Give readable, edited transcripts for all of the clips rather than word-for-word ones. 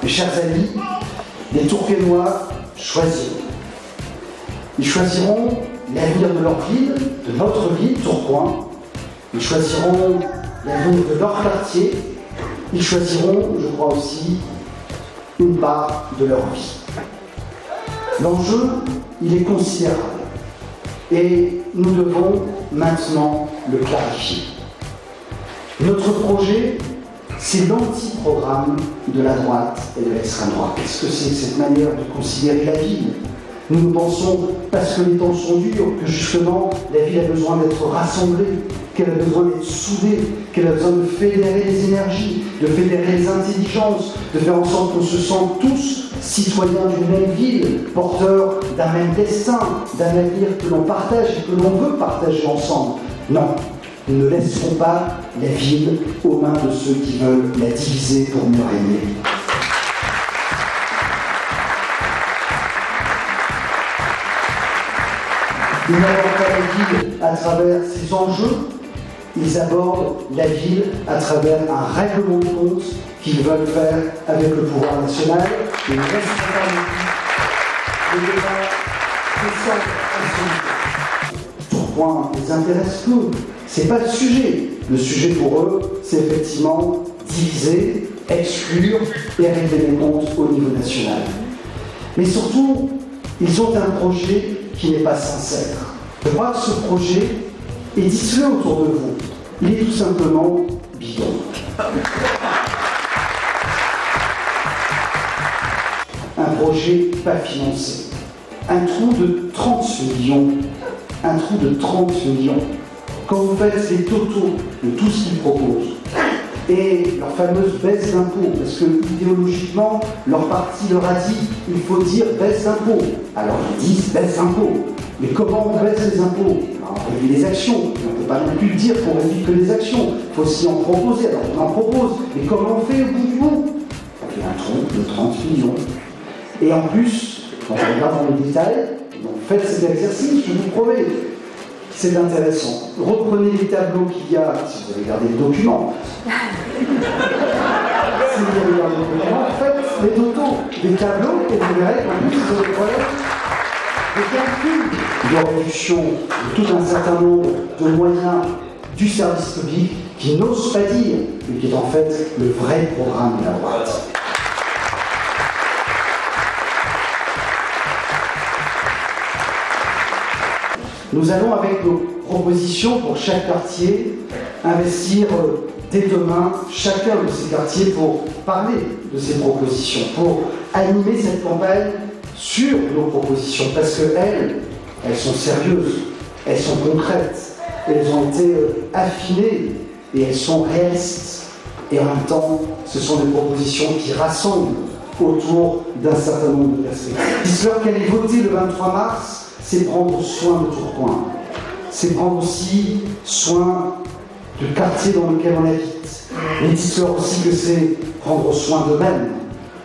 Mes chers amis, les Tourquenois choisiront. Ils choisiront l'avenir de leur ville, de notre ville, Tourcoing. Ils choisiront l'avenir de leur quartier. Ils choisiront, je crois aussi, une part de leur vie. L'enjeu, il est considérable. Et nous devons maintenant le clarifier. Notre projet, c'est l'anti-programme de la droite et de l'extrême droite. Qu'est-ce que c'est que cette manière de considérer la ville? Nous pensons, parce que les temps sont durs, que justement la ville a besoin d'être rassemblée, qu'elle a besoin d'être soudée, qu'elle a besoin de fédérer les énergies, de fédérer les intelligences, de faire en sorte qu'on se sente tous citoyens d'une même ville, porteurs d'un même destin, d'un avenir que l'on partage et que l'on veut partager ensemble. Non. Nous ne laisserons pas la ville aux mains de ceux qui veulent la diviser pour mieux régner. Ils n'abordent pas la ville à travers ses enjeux, ils abordent la ville à travers un règlement de compte qu'ils veulent faire avec le pouvoir national. Et ils ne laisseront pas le débat Tourcoing les intéresse peu. C'est pas le sujet. Le sujet pour eux, c'est effectivement diviser, exclure et régler les comptes au niveau national. Mais surtout, ils ont un projet qui n'est pas sincère. Je crois que ce projet, et dites-le autour de vous, il est tout simplement bidon. Un projet pas financé. Un trou de 30 millions. Un trou de 30 millions. Quand vous faites les totaux de tout ce qu'ils proposent, et leur fameuse baisse d'impôts, parce que idéologiquement, leur parti leur a dit il faut dire baisse d'impôts. Alors ils disent baisse d'impôts. Mais comment on baisse les impôts? On réduit les actions. On ne peut pas non plus dire qu'on réduit que les actions. Il faut aussi en proposer. Alors on en propose. Mais comment on fait au bout du bout? On fait un trou de 30 millions. Et en plus, quand on regarde dans les détails, donc faites cet exercice, je vous promets. C'est intéressant. Reprenez les tableaux qu'il y a, si vous avez regardé le document. Si vous avez regardé le document, faites les totaux des tableaux et vous verrez qu'en plus, vous avez des calculs de réduction de tout un certain nombre de moyens du service public qui n'osent pas dire, mais qui est en fait le vrai programme de la droite. Nous allons, avec nos propositions pour chaque quartier, investir dès demain chacun de ces quartiers pour parler de ces propositions, pour animer cette campagne sur nos propositions, parce qu'elles sont sérieuses, elles sont concrètes, elles ont été affinées et elles sont réalistes. Et en même temps, ce sont des propositions qui rassemblent autour d'un certain nombre de perspectives. L'histoire qu'elle est votée le 23 mars, c'est prendre soin de Tourcoing. C'est prendre aussi soin du quartier dans lequel on habite. Mais dites-leur aussi que c'est prendre soin d'eux-mêmes,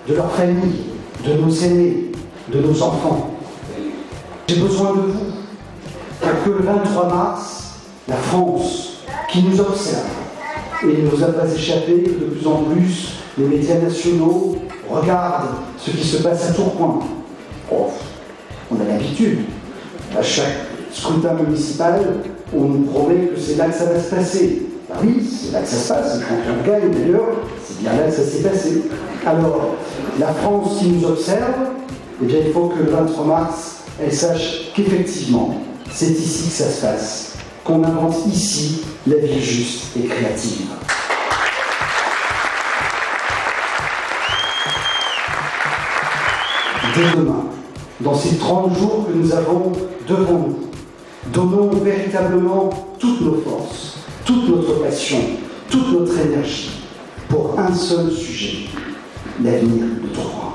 de leur famille, de nos aînés, de nos enfants. J'ai besoin de vous pour que le 23 mars, la France, qui nous observe, et il ne nous a pas échappé que de plus en plus, les médias nationaux regardent ce qui se passe à Tourcoing. Oh, on a l'habitude. À chaque scrutin municipal, on nous promet que c'est là que ça va se passer. Ben oui, c'est là que ça se passe, et quand on gagne d'ailleurs, c'est bien là que ça s'est passé. Alors, la France qui nous observe, eh bien il faut que le 23 mars, elle sache qu'effectivement, c'est ici que ça se passe, qu'on invente ici la vie juste et créative. Dès demain, dans ces 30 jours que nous avons devant nous, donnons véritablement toutes nos forces, toute notre passion, toute notre énergie pour un seul sujet, l'avenir de Tourcoing.